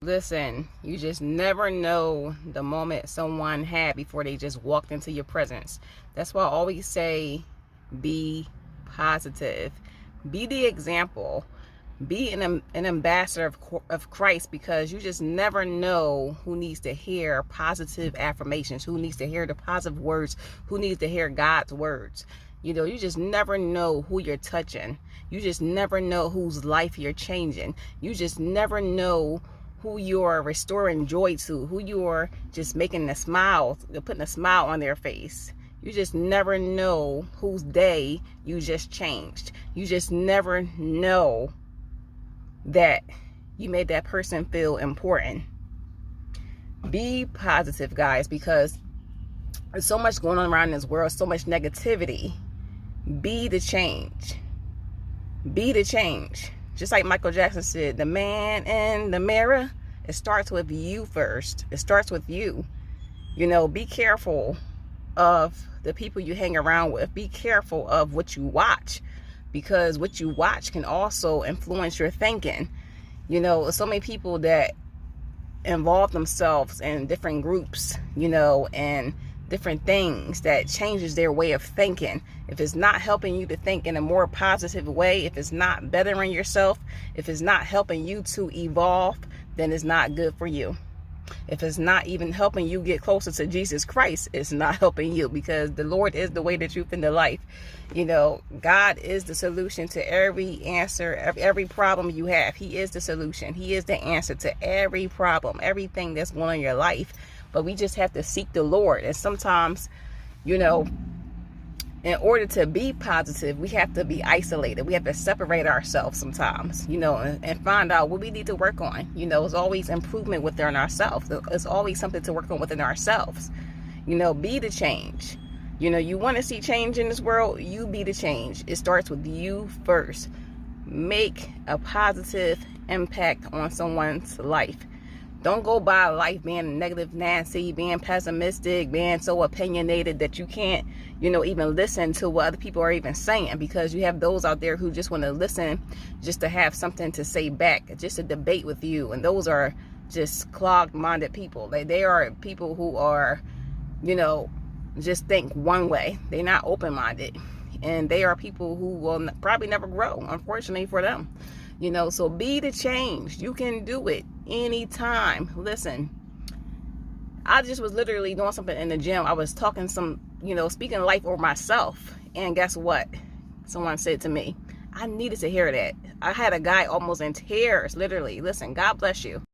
Listen, you just never know the moment someone had before they just walked into your presence. That's why I always say be positive. Be the example. Be an ambassador of Christ, because you just never know who needs to hear positive affirmations, who needs to hear the positive words, who needs to hear God's words. You know, you just never know who you're touching. You just never know whose life you're changing. You just never know who you're restoring joy to, who you're just making a smile, putting a smile on their face. You just never know whose day you just changed. You just never know that you made that person feel important. Be positive, guys, because there's so much going on around this world, so much negativity. Be the change. Be the change. Just like Michael Jackson said, the man in the mirror, it starts with you first. It starts with you. You know, be careful of the people you hang around with. Be careful of what you watch, because what you watch can also influence your thinking. You know, so many people that involve themselves in different groups, you know, and different things that changes their way of thinking. If it's not helping you to think in a more positive way, if it's not bettering yourself, if it's not helping you to evolve, then it's not good for you. If it's not even helping you get closer to Jesus Christ, it's not helping you, because the Lord is the way, the truth, and the life. You know, God is the solution to every answer, every problem you have. He is the solution. He is the answer to every problem, everything that's going on in your life. But we just have to seek the Lord. And sometimes, you know, in order to be positive, we have to be isolated. We have to separate ourselves sometimes, you know, and find out what we need to work on. You know, it's always improvement within ourselves. It's always something to work on within ourselves. You know, be the change. You know, you want to see change in this world, you be the change. It starts with you first. Make a positive impact on someone's life. Don't go by life being negative Nancy, being pessimistic, being so opinionated that you can't, you know, even listen to what other people are even saying, because you have those out there who just want to listen just to have something to say back, just to debate with you. And those are just clogged-minded people. They are people who are, you know, just think one way. They're not open-minded. And they are people who will probably never grow, unfortunately for them. You know, so be the change. You can do it anytime. Listen, I just was literally doing something in the gym. I was talking speaking life over myself. And guess what? Someone said to me, I needed to hear that. I had a guy almost in tears, literally. Listen, God bless you.